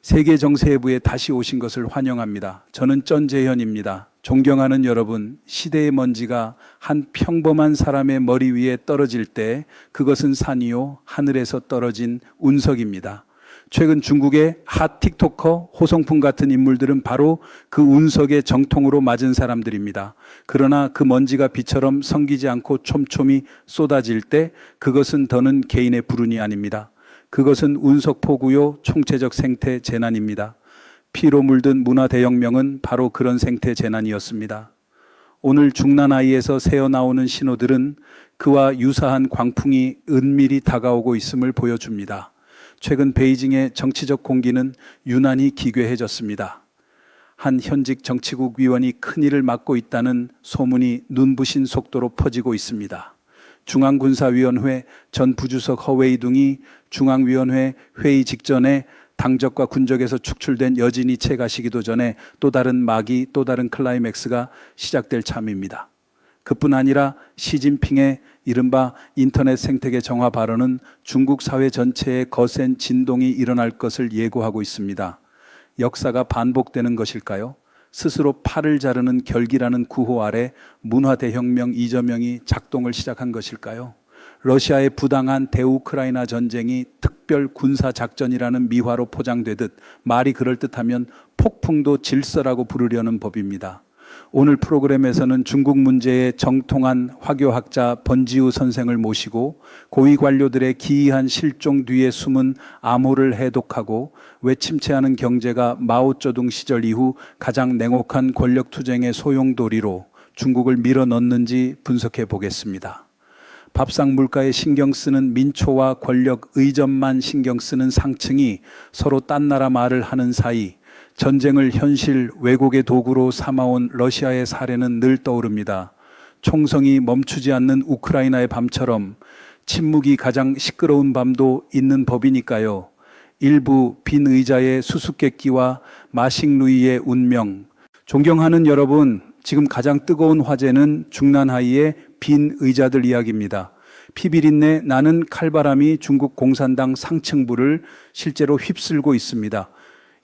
세계 정세부에 다시 오신 것을 환영합니다. 저는 전재현입니다. 존경하는 여러분, 시대의 먼지가 한 평범한 사람의 머리 위에 떨어질 때 그것은 산이요 하늘에서 떨어진 운석입니다. 최근 중국의 핫 틱토커 호성풍 같은 인물들은 바로 그 운석의 정통으로 맞은 사람들입니다. 그러나 그 먼지가 비처럼 성기지 않고 촘촘히 쏟아질 때 그것은 더는 개인의 불운이 아닙니다. 그것은 운석포구요 총체적 생태 재난입니다. 피로 물든 문화 대혁명은 바로 그런 생태 재난이었습니다. 오늘 중난아이에서 새어나오는 신호들은 그와 유사한 광풍이 은밀히 다가오고 있음을 보여줍니다. 최근 베이징의 정치적 공기는 유난히 기괴해졌습니다. 한 현직 정치국 위원이 큰일을 맡고 있다는 소문이 눈부신 속도로 퍼지고 있습니다. 중앙군사위원회 전 부주석 허웨이둥이 중앙위원회 회의 직전에 당적과 군적에서 축출된 여진이 채 가시기도 전에 또 다른 막이, 또 다른 클라이맥스가 시작될 참입니다. 그뿐 아니라 시진핑의 이른바 인터넷 생태계 정화 발언은 중국 사회 전체에 거센 진동이 일어날 것을 예고하고 있습니다. 역사가 반복되는 것일까요? 스스로 팔을 자르는 결기라는 구호 아래 문화대혁명 이저명이 작동을 시작한 것일까요? 러시아의 부당한 대우크라이나 전쟁이 특별 군사작전이라는 미화로 포장되듯 말이 그럴듯하면 폭풍도 질서라고 부르려는 법입니다. 오늘 프로그램에서는 중국 문제의 정통한 화교학자 번지우 선생을 모시고 고위 관료들의 기이한 실종 뒤에 숨은 암호를 해독하고 왜 침체하는 경제가 마오쩌둥 시절 이후 가장 냉혹한 권력투쟁의 소용돌이로 중국을 밀어넣는지 분석해 보겠습니다. 밥상 물가에 신경 쓰는 민초와 권력 의전만 신경 쓰는 상층이 서로 딴 나라 말을 하는 사이 전쟁을 현실 왜곡의 도구로 삼아온 러시아의 사례는 늘 떠오릅니다. 총성이 멈추지 않는 우크라이나의 밤처럼 침묵이 가장 시끄러운 밤도 있는 법이니까요. 일부 빈 의자의 수수께끼와 마식루이의 운명. 존경하는 여러분, 지금 가장 뜨거운 화제는 중난하이의 빈 의자들 이야기입니다. 피비린내 나는 칼바람이 중국 공산당 상층부를 실제로 휩쓸고 있습니다.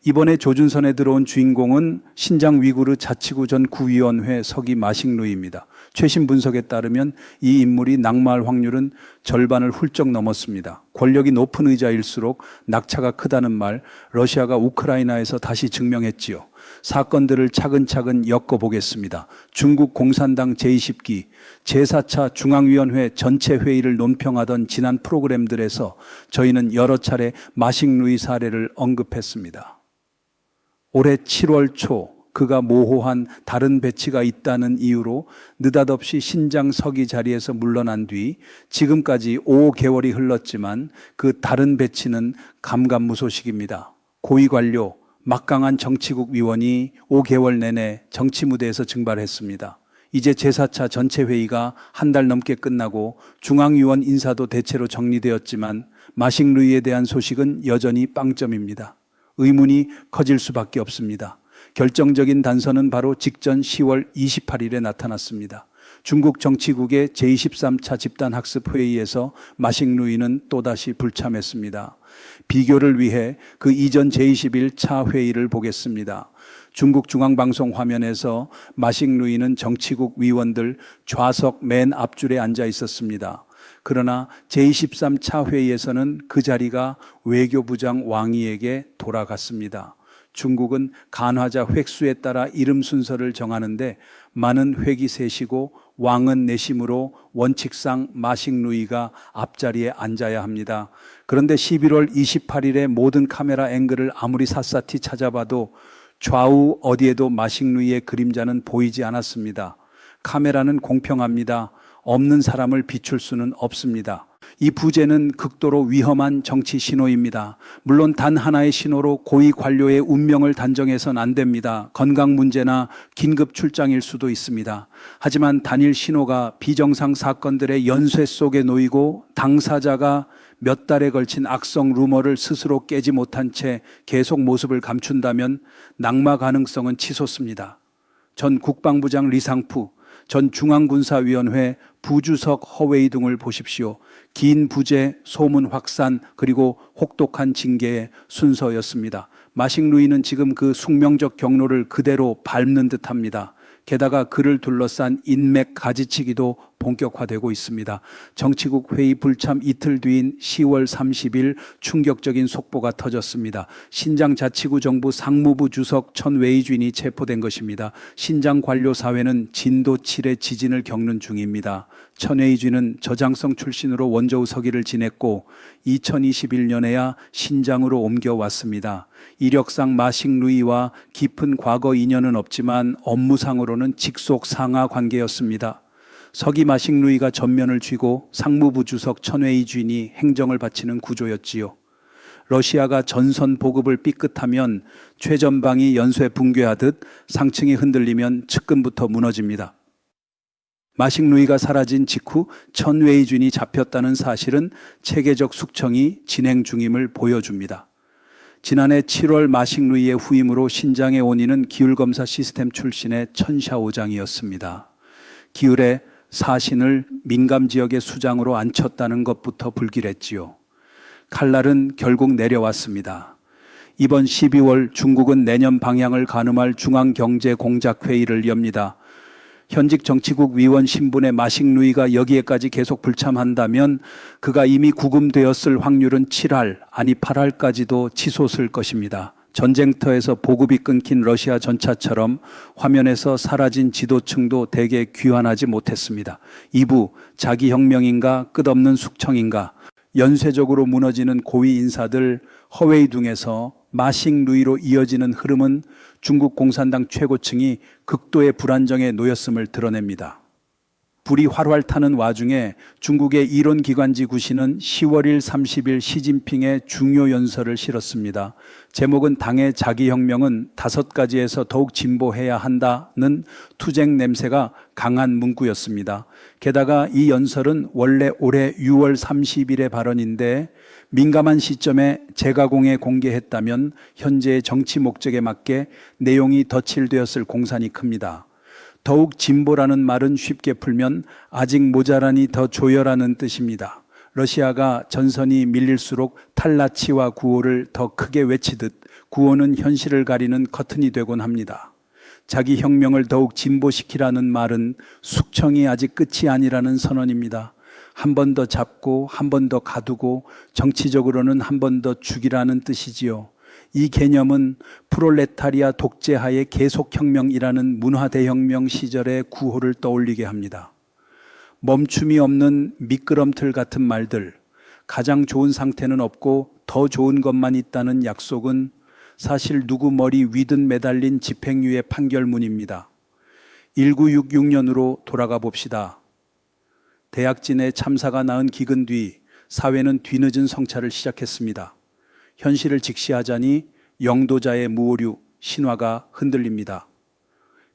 이번에 조준선에 들어온 주인공은 신장 위구르 자치구 전 구위원회 서기 마식루이입니다. 최신 분석에 따르면 이 인물이 낙마할 확률은 절반을 훌쩍 넘었습니다. 권력이 높은 의자일수록 낙차가 크다는 말, 러시아가 우크라이나에서 다시 증명했지요. 사건들을 차근차근 엮어보겠습니다. 중국 공산당 제20기 제4차 중앙위원회 전체 회의를 논평하던 지난 프로그램들에서 저희는 여러 차례 마식루이 사례를 언급했습니다. 올해 7월 초 그가 모호한 다른 배치가 있다는 이유로 느닷없이 신장 서기 자리에서 물러난 뒤 지금까지 5개월이 흘렀지만 그 다른 배치는 감감무소식입니다. 고위 관료, 막강한 정치국 위원이 5개월 내내 정치 무대에서 증발했습니다. 이제 제4차 전체 회의가 한 달 넘게 끝나고 중앙위원 인사도 대체로 정리되었지만 마식루이에 대한 소식은 여전히 빵점입니다. 의문이 커질 수밖에 없습니다. 결정적인 단서는 바로 직전 10월 28일에 나타났습니다. 중국 정치국의 제23차 집단학습회의에서 마식루이는 또다시 불참했습니다. 비교를 위해 그 이전 제21차 회의를 보겠습니다. 중국 중앙방송 화면에서 마식루이는 정치국 위원들 좌석 맨 앞줄에 앉아 있었습니다. 그러나 제23차 회의에서는 그 자리가 외교부장 왕이에게 돌아갔습니다. 중국은 간화자 획수에 따라 이름 순서를 정하는데 많은 획이 셋이고 왕은 내심으로 원칙상 마식루이가 앞자리에 앉아야 합니다. 그런데 11월 28일에 모든 카메라 앵글을 아무리 샅샅이 찾아봐도 좌우 어디에도 마식루이의 그림자는 보이지 않았습니다. 카메라는 공평합니다. 없는 사람을 비출 수는 없습니다. 이 부재는 극도로 위험한 정치 신호입니다. 물론 단 하나의 신호로 고위 관료의 운명을 단정해서는 안 됩니다. 건강 문제나 긴급 출장일 수도 있습니다. 하지만 단일 신호가 비정상 사건들의 연쇄 속에 놓이고 당사자가 몇 달에 걸친 악성 루머를 스스로 깨지 못한 채 계속 모습을 감춘다면 낙마 가능성은 치솟습니다. 전 국방부장 리상푸, 전 중앙군사위원회 부주석 허웨이둥을 보십시오. 긴 부재, 소문 확산, 그리고 혹독한 징계의 순서였습니다. 마식루이는 지금 그 숙명적 경로를 그대로 밟는 듯합니다. 게다가 그를 둘러싼 인맥 가지치기도 본격화되고 있습니다. 정치국 회의 불참 이틀 뒤인 10월 30일 충격적인 속보가 터졌습니다. 신장자치구 정부 상무부 주석 천웨이준이 체포된 것입니다. 신장 관료 사회는 진도 7의 지진을 겪는 중입니다. 천웨이준은 저장성 출신으로 원저우 서기를 지냈고 2021년에야 신장으로 옮겨왔습니다. 이력상 마식루이와 깊은 과거 인연은 없지만 업무상으로는 직속 상하 관계였습니다. 서기 마식루이가 전면을 쥐고 상무부 주석 천웨이준이 행정을 바치는 구조였지요. 러시아가 전선 보급을 삐끗하면 최전방이 연쇄 붕괴하듯 상층이 흔들리면 측근부터 무너집니다. 마식루이가 사라진 직후 천웨이준이 잡혔다는 사실은 체계적 숙청이 진행 중임을 보여줍니다. 지난해 7월 마식루이의 후임으로 신장에 온 이는 기울검사 시스템 출신의 천샤오장이었습니다. 기울에 사신을 민감지역의 수장으로 앉혔다는 것부터 불길했지요. 칼날은 결국 내려왔습니다. 이번 12월 중국은 내년 방향을 가늠할 중앙경제공작회의를 엽니다. 현직 정치국 위원 신분의 마식루이가 여기에까지 계속 불참한다면 그가 이미 구금되었을 확률은 7할, 아니 8할까지도 치솟을 것입니다. 전쟁터에서 보급이 끊긴 러시아 전차처럼 화면에서 사라진 지도층도 대개 귀환하지 못했습니다. 2부, 자기혁명인가 끝없는 숙청인가, 연쇄적으로 무너지는 고위 인사들 허웨이둥에서 마식루이로 이어지는 흐름은 중국 공산당 최고층이 극도의 불안정에 놓였음을 드러냅니다. 불이 활활 타는 와중에 중국의 이론기관지 구시는 10월 1, 30일 시진핑의 중요 연설을 실었습니다. 제목은 당의 자기혁명은 5가지에서 더욱 진보해야 한다는 투쟁 냄새가 강한 문구였습니다. 게다가 이 연설은 원래 올해 6월 30일의 발언인데 민감한 시점에 재가공에 공개했다면 현재의 정치 목적에 맞게 내용이 덧칠되었을 공산이 큽니다. 더욱 진보라는 말은 쉽게 풀면 아직 모자라니 더 조여라는 뜻입니다. 러시아가 전선이 밀릴수록 탈라치와 구호를 더 크게 외치듯 구호는 현실을 가리는 커튼이 되곤 합니다. 자기 혁명을 더욱 진보시키라는 말은 숙청이 아직 끝이 아니라는 선언입니다. 한 번 더 잡고 한 번 더 가두고 정치적으로는 한 번 더 죽이라는 뜻이지요. 이 개념은 프롤레타리아 독재하의 계속혁명이라는 문화대혁명 시절의 구호를 떠올리게 합니다. 멈춤이 없는 미끄럼틀 같은 말들, 가장 좋은 상태는 없고 더 좋은 것만 있다는 약속은 사실 누구 머리 위든 매달린 집행유예 판결문입니다. 1966년으로 돌아가 봅시다. 대약진의 참사가 낳은 기근 뒤 사회는 뒤늦은 성찰을 시작했습니다. 현실을 직시하자니 영도자의 무오류, 신화가 흔들립니다.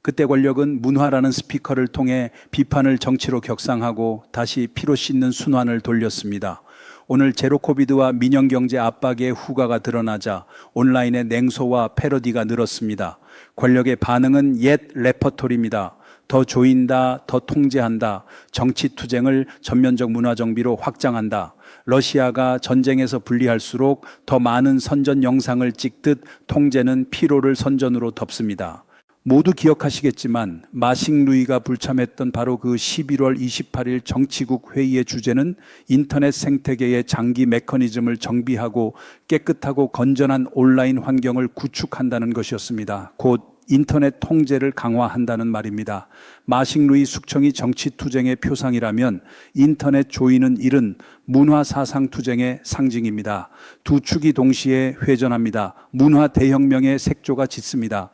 그때 권력은 문화라는 스피커를 통해 비판을 정치로 격상하고 다시 피로 씻는 순환을 돌렸습니다. 오늘 제로 코비드와 민영경제 압박의 후과가 드러나자 온라인의 냉소와 패러디가 늘었습니다. 권력의 반응은 옛 레퍼토리입니다. 더 조인다, 더 통제한다, 정치 투쟁을 전면적 문화 정비로 확장한다. 러시아가 전쟁에서 불리할수록 더 많은 선전 영상을 찍듯 통제는 피로를 선전으로 덮습니다. 모두 기억하시겠지만 마식루이가 불참했던 바로 그 11월 28일 정치국 회의의 주제는 인터넷 생태계의 장기 메커니즘을 정비하고 깨끗하고 건전한 온라인 환경을 구축한다는 것이었습니다. 곧 인터넷 통제를 강화한다는 말입니다. 마식루이 숙청이 정치투쟁의 표상이라면 인터넷 조이는 일은 문화사상투쟁의 상징입니다. 두 축이 동시에 회전합니다. 문화대혁명의 색조가 짙습니다.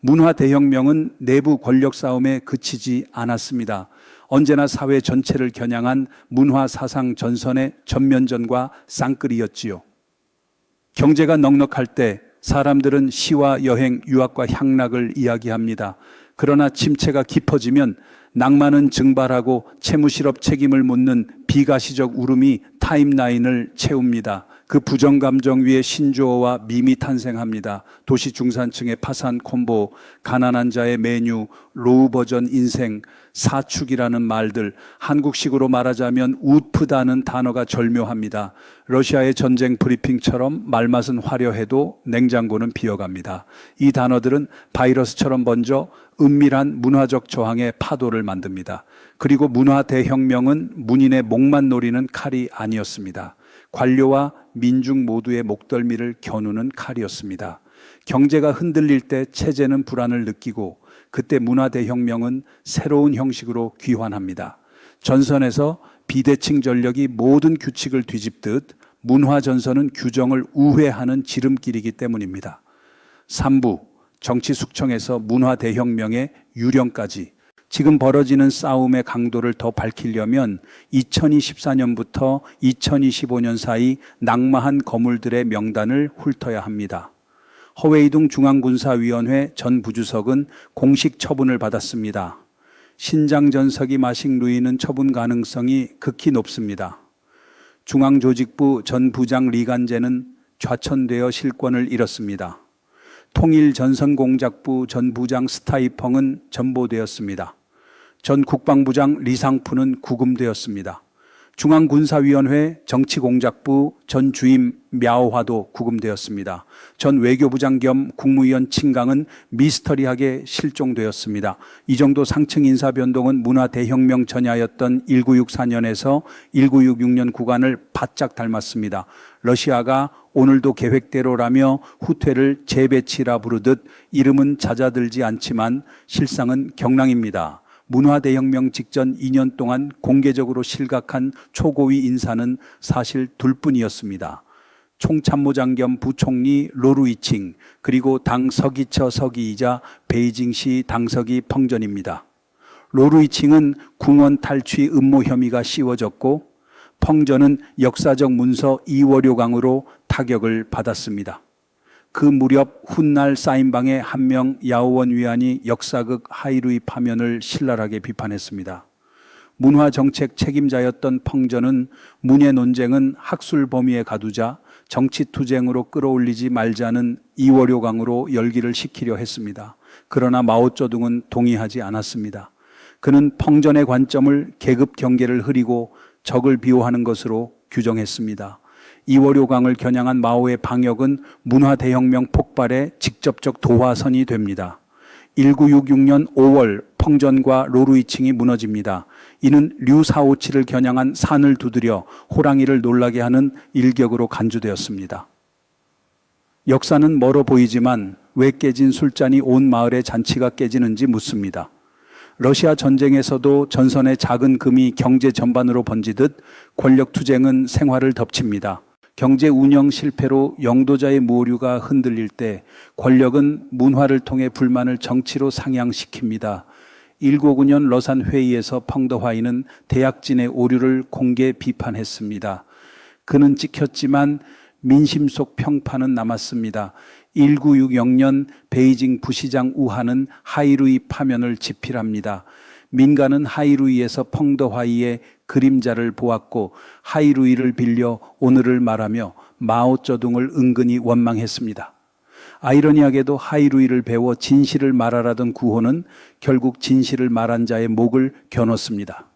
문화대혁명은 내부 권력 싸움에 그치지 않았습니다. 언제나 사회 전체를 겨냥한 문화사상 전선의 전면전과 쌍끌이였지요. 경제가 넉넉할 때 사람들은 시와 여행, 유학과 향락을 이야기합니다. 그러나 침체가 깊어지면 낭만은 증발하고 채무실업 책임을 묻는 비가시적 울음이 타임라인을 채웁니다. 그 부정감정 위에 신조어와 밈이 탄생합니다. 도시 중산층의 파산 콤보, 가난한 자의 메뉴, 로우 버전 인생, 사축이라는 말들, 한국식으로 말하자면 웃프다는 단어가 절묘합니다. 러시아의 전쟁 브리핑처럼 말맛은 화려해도 냉장고는 비어갑니다. 이 단어들은 바이러스처럼 번져 은밀한 문화적 저항의 파도를 만듭니다. 그리고 문화 대혁명은 문인의 목만 노리는 칼이 아니었습니다. 관료와 민중 모두의 목덜미를 겨누는 칼이었습니다. 경제가 흔들릴 때 체제는 불안을 느끼고 그때 문화 대혁명은 새로운 형식으로 귀환합니다. 전선에서 비대칭 전력이 모든 규칙을 뒤집듯 문화 전선은 규정을 우회하는 지름길이기 때문입니다. 3부 정치 숙청에서 문화 대혁명의 유령까지 지금 벌어지는 싸움의 강도를 더 밝히려면 2024년부터 2025년 사이 낙마한 거물들의 명단을 훑어야 합니다. 허웨이둥 중앙군사위원회 전 부주석은 공식 처분을 받았습니다. 신장 전석이 마식 누이는 처분 가능성이 극히 높습니다. 중앙조직부 전 부장 리간제는 좌천되어 실권을 잃었습니다. 통일전선공작부 전 부장 스타이펑은 전보되었습니다. 전 국방부장 리상푸는 구금되었습니다. 중앙군사위원회 정치공작부 전 주임 мя오화도 구금되었습니다. 전 외교부장 겸 국무위원 칭강은 미스터리하게 실종되었습니다. 이 정도 상층 인사 변동은 문화 대혁명 전야였던 1964년에서 1966년 구간을 바짝 닮았습니다. 러시아가 오늘도 계획대로라며 후퇴를 재배치라 부르듯 이름은 잦아들지 않지만 실상은 경랑입니다. 문화대혁명 직전 2년 동안 공개적으로 실각한 초고위 인사는 사실 둘뿐이었습니다. 총참모장 겸 부총리 로루이칭, 그리고 당 서기처 서기이자 베이징시 당서기 펑전입니다. 로루이칭은 궁원 탈취 음모 혐의가 씌워졌고 펑전은 역사적 문서 이월요강으로 타격을 받았습니다. 그 무렵 훗날 사인방의 한 명 야오원 위안이 역사극 하이루이 파면을 신랄하게 비판했습니다. 문화정책 책임자였던 펑전은 문예 논쟁은 학술 범위에 가두자 정치투쟁으로 끌어올리지 말자는 이월요강으로 열기를 식히려 했습니다. 그러나 마오쩌둥은 동의하지 않았습니다. 그는 펑전의 관점을 계급 경계를 흐리고 적을 비호하는 것으로 규정했습니다. 이월요강을 겨냥한 마오의 방역은 문화대혁명 폭발의 직접적 도화선이 됩니다. 1966년 5월 펑전과 로루이칭이 무너집니다. 이는 류457을 겨냥한 산을 두드려 호랑이를 놀라게 하는 일격으로 간주되었습니다. 역사는 멀어 보이지만 왜 깨진 술잔이 온 마을의 잔치가 깨지는지 묻습니다. 러시아 전쟁에서도 전선의 작은 금이 경제 전반으로 번지듯 권력투쟁은 생활을 덮칩니다. 경제 운영 실패로 영도자의 모류가 흔들릴 때 권력은 문화를 통해 불만을 정치로 상향시킵니다. 1959년 러산 회의에서 펑더화이는 대약진의 오류를 공개 비판했습니다. 그는 찍혔지만 민심 속 평판은 남았습니다. 1960년 베이징 부시장 우한은 하이루이 파면을 집필합니다. 민간은 하이루이에서 펑더화이의 그림자를 보았고 하이루이를 빌려 오늘을 말하며 마오쩌둥을 은근히 원망했습니다. 아이러니하게도 하이루이를 배워 진실을 말하라던 구호는 결국 진실을 말한 자의 목을 겨눴습니다.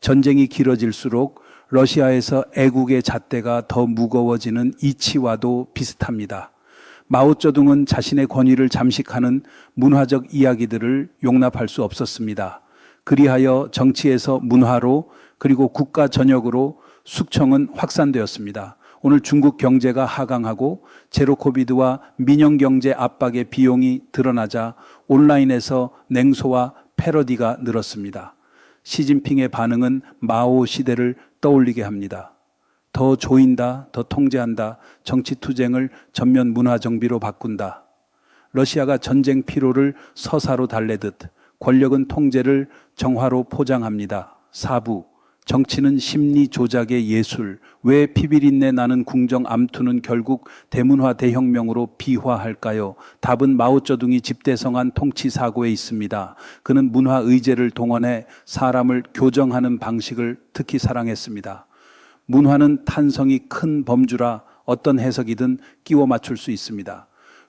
전쟁이 길어질수록 러시아에서 애국의 잣대가 더 무거워지는 이치와도 비슷합니다. 마오쩌둥은 자신의 권위를 잠식하는 문화적 이야기들을 용납할 수 없었습니다. 그리하여 정치에서 문화로 그리고 국가 전역으로 숙청은 확산되었습니다. 오늘 중국 경제가 하강하고 제로 코비드와 민영 경제 압박의 비용이 드러나자 온라인에서 냉소와 패러디가 늘었습니다. 시진핑의 반응은 마오 시대를 떠올리게 합니다. 더 조인다, 더 통제한다, 정치투쟁을 전면 문화정비로 바꾼다. 러시아가 전쟁 피로를 서사로 달래듯 권력은 통제를 정화로 포장합니다. 4부, 정치는 심리 조작의 예술. 왜 피비린내 나는 궁정 암투는 결국 대문화 대혁명으로 비화할까요? 답은 마오쩌둥이 집대성한 통치 사고에 있습니다. 그는 문화 의제를 동원해 사람을 교정하는 방식을 특히 사랑했습니다. 문화는 탄성이 큰 범주라 어떤 해석이든 끼워 맞출 수 있습니다.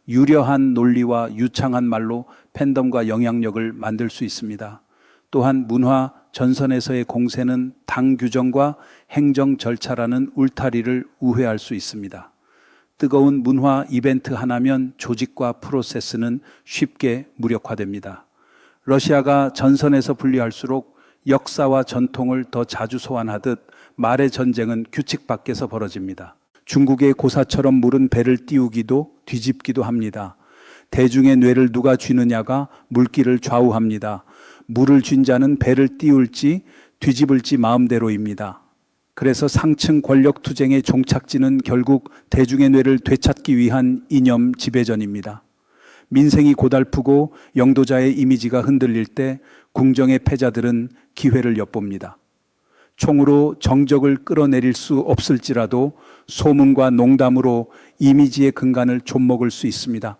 유려한 논리와 유창한 말로 팬덤과 영향력을 만들 수 있습니다. 또한 문화 전선에서의 공세는 당 규정과 행정 절차라는 울타리를 우회할 수 있습니다. 뜨거운 문화 이벤트 하나면 조직과 프로세스는 쉽게 무력화됩니다. 러시아가 전선에서 분리할수록 역사와 전통을 더 자주 소환하듯 말의 전쟁은 규칙 밖에서 벌어집니다. 중국의 고사처럼 물은 배를 띄우기도 뒤집기도 합니다. 대중의 뇌를 누가 쥐느냐가 물길을 좌우합니다. 물을 쥔 자는 배를 띄울지 뒤집을지 마음대로입니다. 그래서 상층 권력 투쟁의 종착지는 결국 대중의 뇌를 되찾기 위한 이념 지배전입니다. 민생이 고달프고 영도자의 이미지가 흔들릴 때 궁정의 패자들은 기회를 엿봅니다. 총으로 정적을 끌어내릴 수 없을지라도 소문과 농담으로 이미지의 근간을 좀먹을 수 있습니다.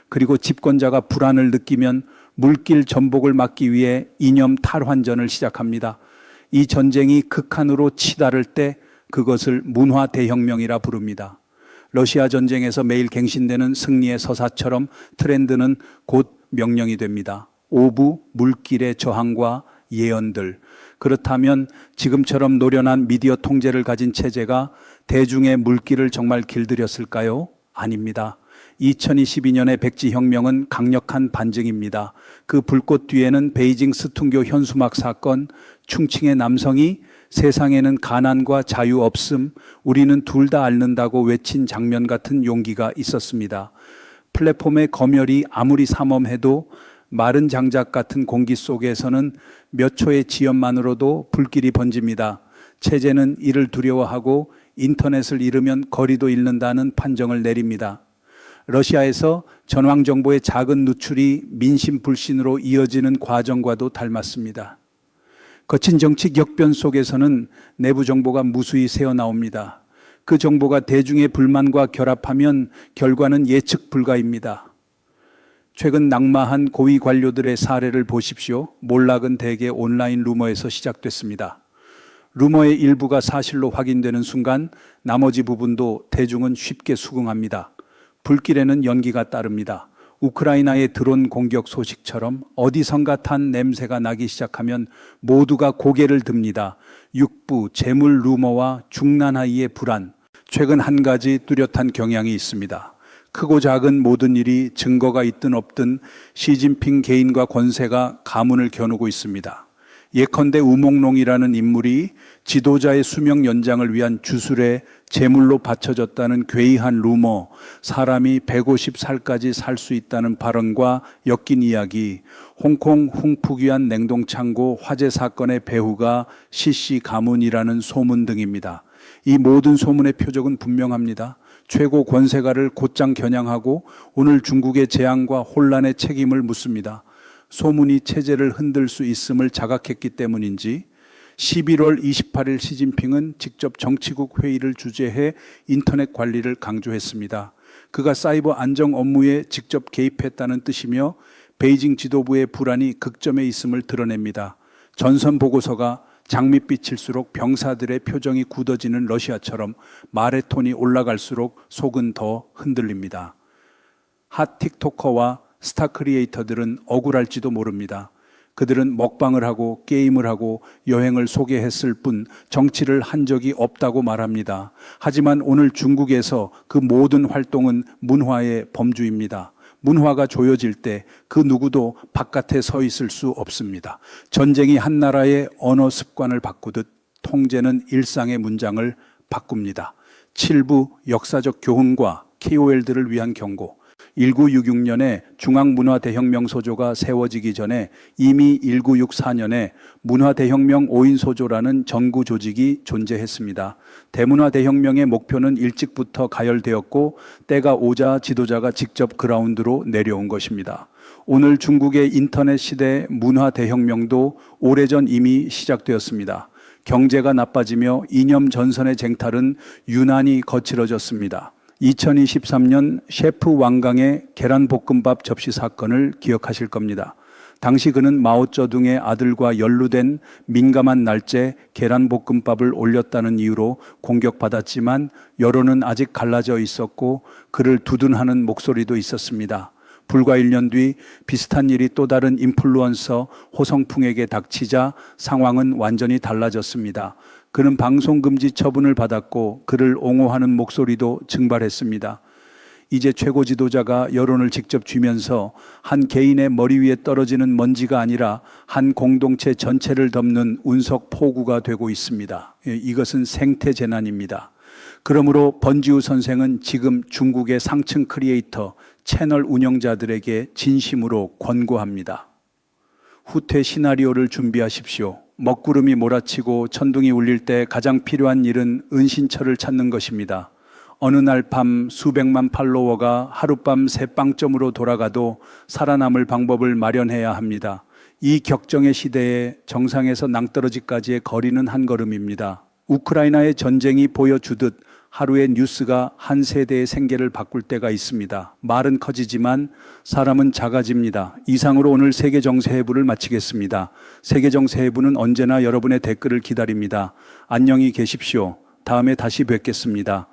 그리고 집권자가 불안을 느끼면 물길 전복을 막기 위해 이념 탈환전을 시작합니다. 이 전쟁이 극한으로 치달을 때 그것을 문화 대혁명이라 부릅니다. 러시아 전쟁에서 매일 갱신되는 승리의 서사처럼 트렌드는 곧 명령이 됩니다. 오부 물길의 저항과 예언들. 그렇다면 지금처럼 노련한 미디어 통제를 가진 체제가 대중의 물길을 정말 길들였을까요? 아닙니다. 2022년의 백지혁명은 강력한 반증입니다. 그 불꽃 뒤에는 베이징 스퉁교 현수막 사건, 충칭의 남성이 세상에는 가난과 자유 없음, 우리는 둘 다 앓는다고 외친 장면 같은 용기가 있었습니다. 플랫폼의 검열이 아무리 삼엄해도 마른 장작 같은 공기 속에서는 몇 초의 지연만으로도 불길이 번집니다. 체제는 이를 두려워하고 인터넷을 잃으면 거리도 잃는다는 판정을 내립니다. 러시아에서 전황정보의 작은 누출이 민심 불신으로 이어지는 과정과도 닮았습니다. 거친 정치 격변 속에서는 내부 정보가 무수히 새어나옵니다. 그 정보가 대중의 불만과 결합하면 결과는 예측 불가입니다. 최근 낙마한 고위 관료들의 사례를 보십시오. 몰락은 대개 온라인 루머에서 시작됐습니다. 루머의 일부가 사실로 확인되는 순간 나머지 부분도 대중은 쉽게 수긍합니다. 불길에는 연기가 따릅니다. 우크라이나의 드론 공격 소식처럼 어디선가 탄 냄새가 나기 시작하면 모두가 고개를 듭니다. 육부, 재물 루머와 중난하이의 불안. 최근 한 가지 뚜렷한 경향이 있습니다. 크고 작은 모든 일이 증거가 있든 없든 시진핑 개인과 권세가 가문을 겨누고 있습니다. 예컨대 우몽롱이라는 인물이 지도자의 수명 연장을 위한 주술에 제물로 바쳐졌다는 괴이한 루머, 사람이 150살까지 살 수 있다는 발언과 엮인 이야기, 홍콩 훅푸귀한 냉동창고 화재 사건의 배후가 시씨 가문이라는 소문 등입니다. 이 모든 소문의 표적은 분명합니다. 최고 권세가를 곧장 겨냥하고 오늘 중국의 재앙과 혼란의 책임을 묻습니다. 소문이 체제를 흔들 수 있음을 자각했기 때문인지 11월 28일 시진핑은 직접 정치국 회의를 주재해 인터넷 관리를 강조했습니다. 그가 사이버 안정 업무에 직접 개입했다는 뜻이며 베이징 지도부의 불안이 극점에 있음을 드러냅니다. 전선 보고서가 장밋빛일수록 병사들의 표정이 굳어지는 러시아처럼 말의 톤이 올라갈수록 속은 더 흔들립니다. 핫 틱토커와 스타 크리에이터들은 억울할지도 모릅니다. 그들은 먹방을 하고 게임을 하고 여행을 소개했을 뿐 정치를 한 적이 없다고 말합니다. 하지만 오늘 중국에서 그 모든 활동은 문화의 범주입니다. 문화가 조여질 때 그 누구도 바깥에 서 있을 수 없습니다. 전쟁이 한 나라의 언어 습관을 바꾸듯 통제는 일상의 문장을 바꿉니다. 7부 역사적 교훈과 KOL들을 위한 경고. 1966년에 중앙문화대혁명소조가 세워지기 전에 이미 1964년에 문화대혁명 5인소조라는 정구 조직이 존재했습니다. 대문화대혁명의 목표는 일찍부터 가열되었고 때가 오자 지도자가 직접 그라운드로 내려온 것입니다. 오늘 중국의 인터넷 시대 문화대혁명도 오래전 이미 시작되었습니다. 경제가 나빠지며 이념 전선의 쟁탈은 유난히 거칠어졌습니다. 2023년 셰프 왕강의 계란볶음밥 접시 사건을 기억하실 겁니다. 당시 그는 마오쩌둥의 아들과 연루된 민감한 날짜 계란볶음밥을 올렸다는 이유로 공격받았지만 여론은 아직 갈라져 있었고 그를 두둔하는 목소리도 있었습니다. 불과 1년 뒤 비슷한 일이 또 다른 인플루언서 호성풍에게 닥치자 상황은 완전히 달라졌습니다. 그는 방송금지 처분을 받았고 그를 옹호하는 목소리도 증발했습니다. 이제 최고 지도자가 여론을 직접 쥐면서 한 개인의 머리 위에 떨어지는 먼지가 아니라 한 공동체 전체를 덮는 운석 폭우가 되고 있습니다. 이것은 생태 재난입니다. 그러므로 번지우 선생은 지금 중국의 상층 크리에이터, 채널 운영자들에게 진심으로 권고합니다. 후퇴 시나리오를 준비하십시오. 먹구름이 몰아치고 천둥이 울릴 때 가장 필요한 일은 은신처를 찾는 것입니다. 어느 날 밤 수백만 팔로워가 하룻밤 새 빵점으로 돌아가도 살아남을 방법을 마련해야 합니다. 이 격정의 시대에 정상에서 낭떠러지까지의 거리는 한 걸음입니다. 우크라이나의 전쟁이 보여주듯 하루의 뉴스가 한 세대의 생계를 바꿀 때가 있습니다. 말은 커지지만 사람은 작아집니다. 이상으로 오늘 세계정세해부를 마치겠습니다. 세계정세해부는 언제나 여러분의 댓글을 기다립니다. 안녕히 계십시오. 다음에 다시 뵙겠습니다.